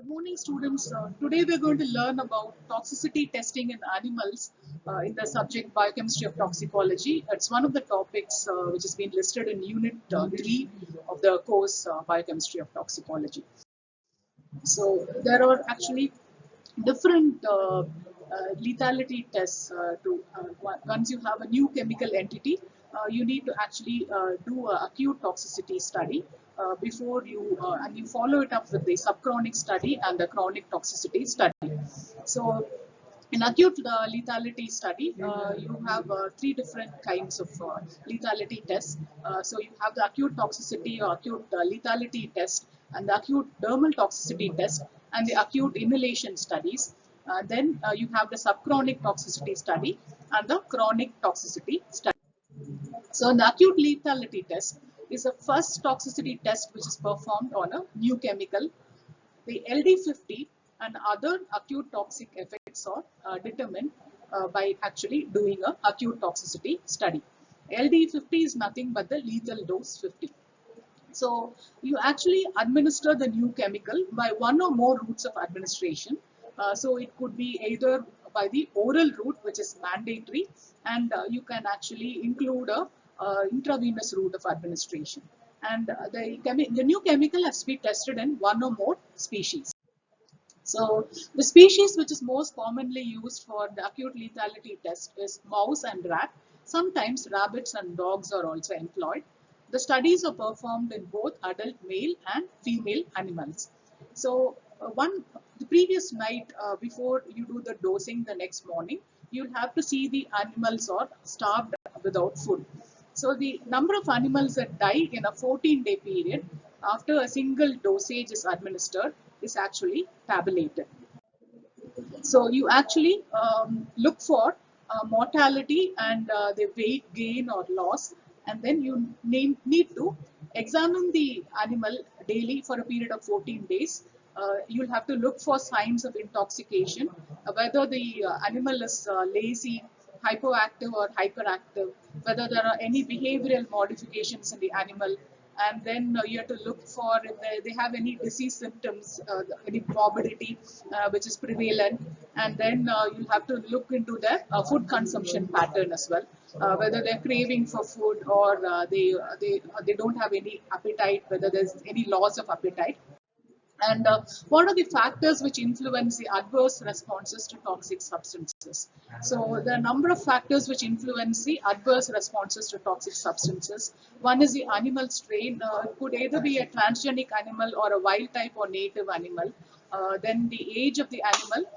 Morning students, today we're going to learn about toxicity testing in animals in the subject biochemistry of toxicology. It's one of the topics which has been listed in unit 3 of the course biochemistry of toxicology. So there are actually different lethality tests once you have a new chemical entity, you need to actually do an acute toxicity study before you and you follow it up with the subchronic study and the chronic toxicity study. So in acute lethality study, you have three different kinds of lethality tests. So you have the acute toxicity or acute lethality test, and the acute dermal toxicity test, and the acute inhalation studies. Then you have the subchronic toxicity study and the chronic toxicity study. So the acute lethality test is the first toxicity test which is performed on a new chemical. The LD50 and other acute toxic effects are determined by actually doing a acute toxicity study. LD50 is nothing but the lethal dose 50. So you actually administer the new chemical by one or more routes of administration. So it could be either by the oral route, which is mandatory, and you can actually include a intravenous route of administration. And the new chemical has to be tested in one or more species. So the species which is most commonly used for the acute lethality test is mouse and rat. Sometimes rabbits and dogs are also employed. The studies are performed in both adult male and female animals. So the previous night before you do the dosing the next morning, you'll have to see the animals are starved without food. So the number of animals that die in a 14-day period after a single dosage is administered is actually tabulated. So you actually look for mortality and the weight gain or loss, and then you need to examine the animal daily for a period of 14 days. You'll have to look for signs of intoxication, whether the animal is lazy, hypoactive or hyperactive, whether there are any behavioral modifications in the animal, and then you have to look for if they have any disease symptoms, any morbidity which is prevalent, and then you have to look into their food consumption pattern as well, whether they're craving for food or they don't have any appetite, whether there's any loss of appetite. And what are the factors which influence the adverse responses to toxic substances? So there are a number of factors which influence the adverse responses to toxic substances. One is the animal strain. It could either be a transgenic animal or a wild type or native animal. Then the age of the animal,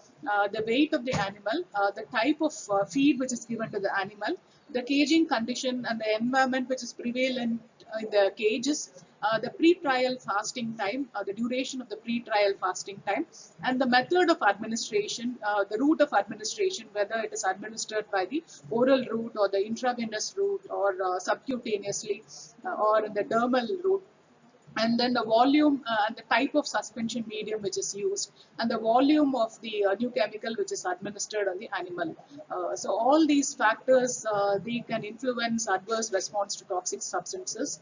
the weight of the animal, the type of feed which is given to the animal, the caging condition and the environment which is prevalent in the cages, the pre-trial fasting time, the duration of the pre-trial fasting time, and the method of administration, the route of administration, whether it is administered by the oral route or the intravenous route or subcutaneously or in the dermal route, and then the volume and the type of suspension medium which is used, and the volume of the new chemical which is administered on the animal. So all these factors, they can influence adverse response to toxic substances.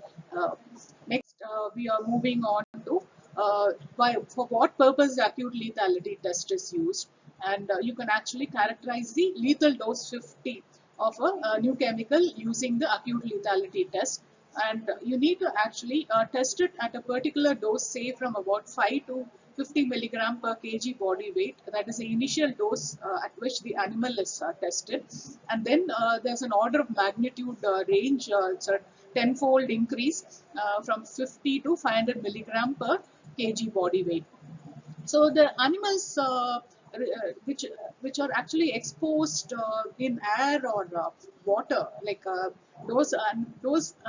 Next, we are moving on to for what purpose the acute lethality test is used, and you can actually characterize the lethal dose 50 of a new chemical using the acute lethality test. And you need to actually test it at a particular dose, say from about 5 to 50 milligram per kg body weight. That is the initial dose at which the animal is tested. And then there's an order of magnitude range, it's a tenfold increase from 50 to 500 milligram per kg body weight. So the animals which are actually exposed in air or water, like those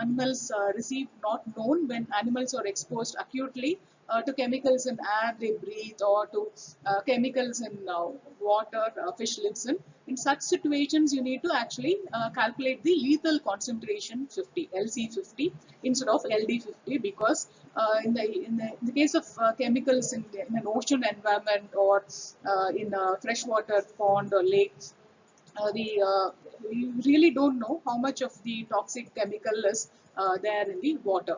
animals receive not known when animals are exposed acutely to chemicals in air they breathe or to chemicals in water fish lives in. In such situations, you need to actually calculate the lethal concentration 50, LC50 instead of LD50, because in the case of chemicals in an ocean environment or in a freshwater pond or lake, we really don't know how much of the toxic chemical is there in the water.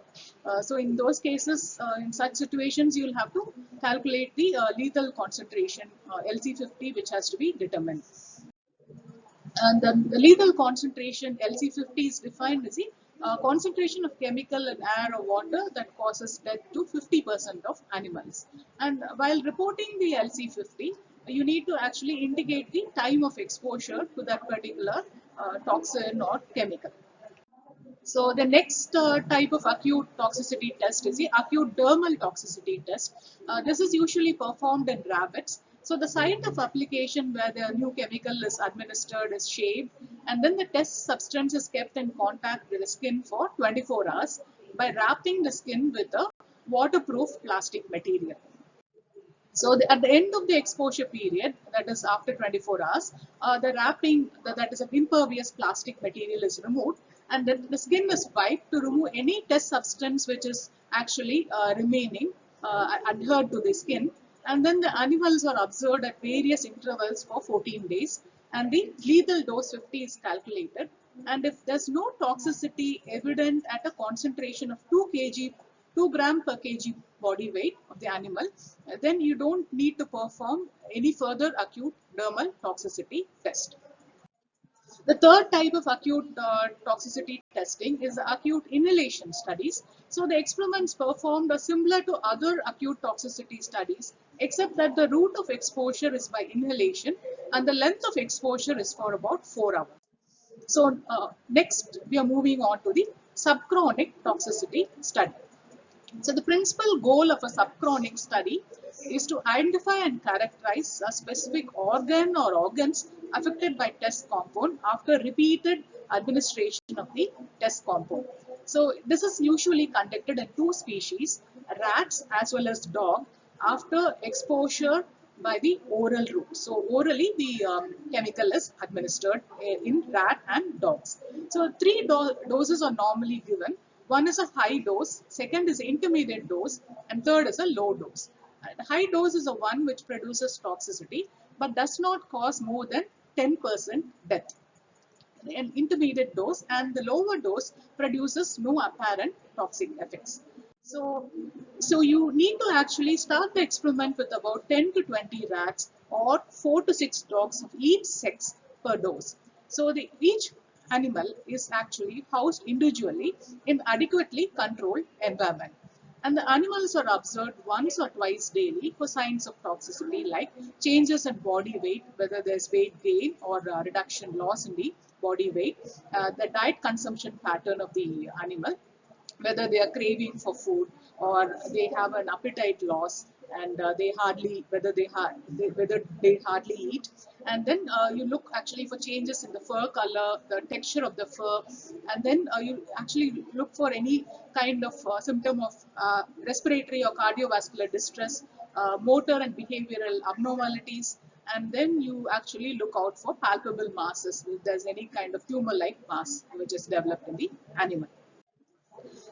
So in those cases, in such situations, you will have to calculate the lethal concentration, LC50, which has to be determined. And the lethal concentration, LC50, is defined as the concentration of chemical in air or water that causes death to 50% of animals. And while reporting the LC50, you need to actually indicate the time of exposure to that particular toxin or chemical. So the next type of acute toxicity test is the acute dermal toxicity test. This is usually performed in rabbits. So the site of application where the new chemical is administered is shaved, and then the test substance is kept in contact with the skin for 24 hours by wrapping the skin with a waterproof plastic material. So at the end of the exposure period, that is after 24 hours, the wrapping, that is an impervious plastic material, is removed, and then the skin is wiped to remove any test substance which is actually remaining adhered to the skin. And then the animals are observed at various intervals for 14 days, and the lethal dose 50 is calculated. And if there's no toxicity evident at a concentration of 2 gram per kg body weight of the animal, then you don't need to perform any further acute dermal toxicity test. The third type of acute toxicity testing is the acute inhalation studies. So the experiments performed are similar to other acute toxicity studies, except that the route of exposure is by inhalation and the length of exposure is for about 4 hours. So next we are moving on to the subchronic toxicity study. So the principal goal of a subchronic study is to identify and characterize a specific organ or organs affected by test compound after repeated administration of the test compound. So this is usually conducted in 2 species, rats as well as dog, after exposure by the oral route. So orally the chemical is administered in rat and dogs. So 3 doses are normally given. One is a high dose, second is intermediate dose, and third is a low dose. The high dose is the one which produces toxicity but does not cause more than 10% death. An intermediate dose and the lower dose produces no apparent toxic effects. So you need to actually start the experiment with about 10 to 20 rats or 4 to 6 dogs of each sex per dose. So each animal is actually housed individually in adequately controlled environment. And the animals are observed once or twice daily for signs of toxicity like changes in body weight, whether there's weight gain or reduction loss in the body weight, the diet consumption pattern of the animal, whether they are craving for food or they have an appetite loss, and whether they hardly eat. And then you look actually for changes in the fur color, the texture of the fur, and then you actually look for any kind of symptom of respiratory or cardiovascular distress, motor and behavioral abnormalities, and then you actually look out for palpable masses if there's any kind of tumor-like mass which is developed in the animal.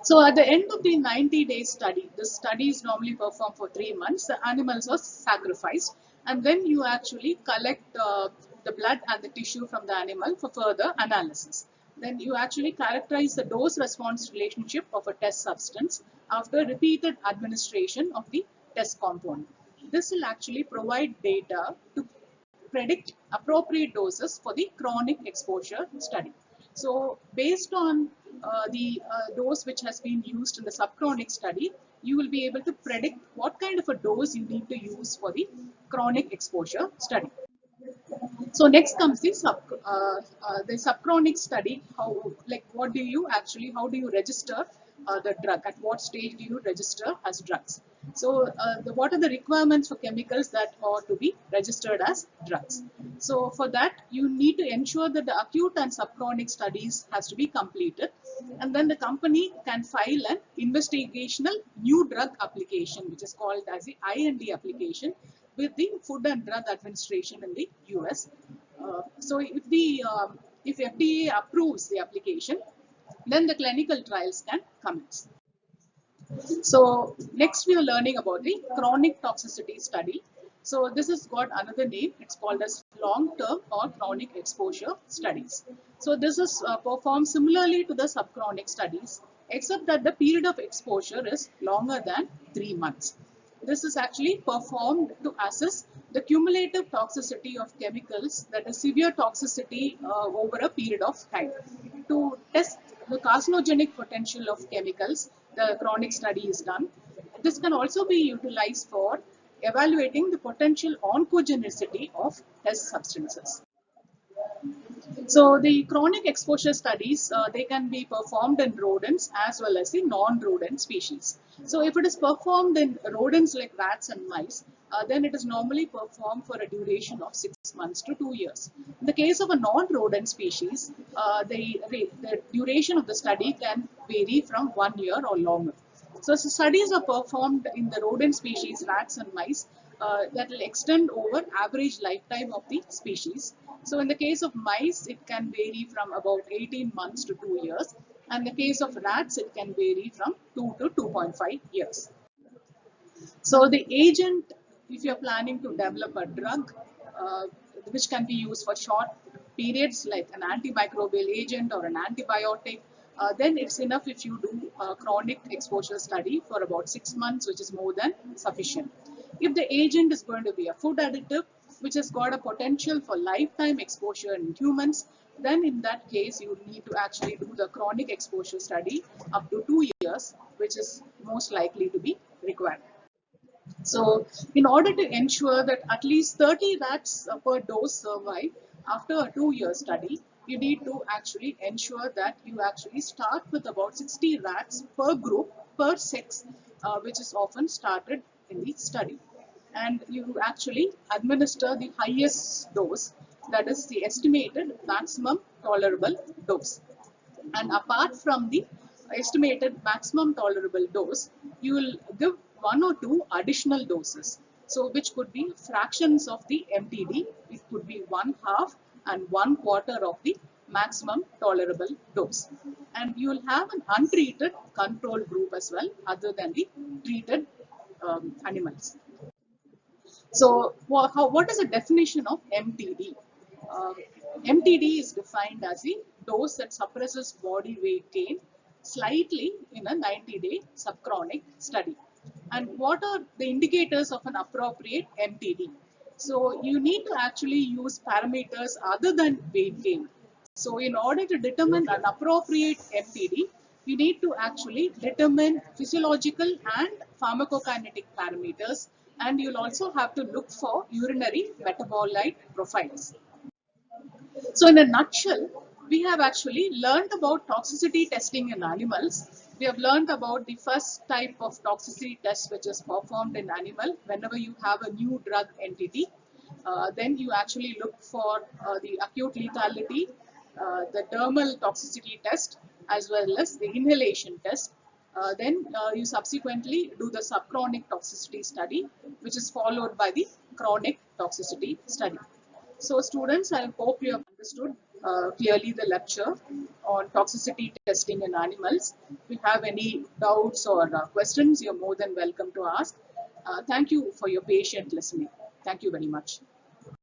So at the end of the 90-day study, the study is normally performed for 3 months. The animals are sacrificed, and then you actually collect the blood and the tissue from the animal for further analysis. Then you actually characterize the dose-response relationship of a test substance after repeated administration of the test compound. This will actually provide data to predict appropriate doses for the chronic exposure study. So based on the dose which has been used in the subchronic study, you will be able to predict what kind of a dose you need to use for the chronic exposure study. So next comes the subchronic study. How do you register the drug? At what stage do you register as drugs? So what are the requirements for chemicals that are to be registered as drugs? So for that, you need to ensure that the acute and subchronic studies has to be completed, and then the company can file an investigational new drug application, which is called as the IND application, with the Food and Drug Administration in the US. So if FDA approves the application, then the clinical trials can commence. So next we are learning about the chronic toxicity study. So this has got another name. It's called as long-term or chronic exposure studies. So this is performed similarly to the subchronic studies. except that the period of exposure is longer than 3 months. This is actually performed to assess the cumulative toxicity of chemicals, that is severe toxicity over a period of time. To test the carcinogenic potential of chemicals, the chronic study is done. This can also be utilized for evaluating the potential oncogenicity of test substances. So the chronic exposure studies, they can be performed in rodents as well as the non-rodent species. So if it is performed in rodents like rats and mice, then it is normally performed for a duration of 6 months to 2 years. In the case of a non-rodent species, the duration of the study can vary from 1 year or longer. So studies are performed in the rodent species, rats and mice, that will extend over average lifetime of the species. So in the case of mice, it can vary from about 18 months to 2 years. And in the case of rats, it can vary from 2 to 2.5 years. So the agent, if you're planning to develop a drug, which can be used for short periods like an antimicrobial agent or an antibiotic, then it's enough if you do a chronic exposure study for about 6 months, which is more than sufficient. If the agent is going to be a food additive, which has got a potential for lifetime exposure in humans, then in that case, you need to actually do the chronic exposure study up to 2 years, which is most likely to be required. So in order to ensure that at least 30 rats per dose survive after a 2-year study, you need to actually ensure that you actually start with about 60 rats per group, per sex, which is often started in the study. And you actually administer the highest dose, that is the estimated maximum tolerable dose. And apart from the estimated maximum tolerable dose, you will give 1 or 2 additional doses. So which could be fractions of the MTD, it could be 1/2 and 1/4 of the maximum tolerable dose. And you will have an untreated control group as well, other than the treated animals. So what is the definition of MTD? Uh, MTD is defined as a dose that suppresses body weight gain slightly in a 90-day subchronic study. And what are the indicators of an appropriate MTD? So you need to actually use parameters other than weight gain. So in order to determine an appropriate MTD, you need to actually determine physiological and pharmacokinetic parameters, and you'll also have to look for urinary metabolite profiles. So in a nutshell, we have actually learned about toxicity testing in animals. We have learned about the first type of toxicity test which is performed in animal whenever you have a new drug entity. Then you actually look for the acute lethality, the dermal toxicity test, as well as the inhalation test. Then you subsequently do the subchronic toxicity study, which is followed by the chronic toxicity study. So students, I hope you have understood clearly the lecture on toxicity testing in animals. If you have any doubts or questions, you're more than welcome to ask. Thank you for your patient listening. Thank you very much.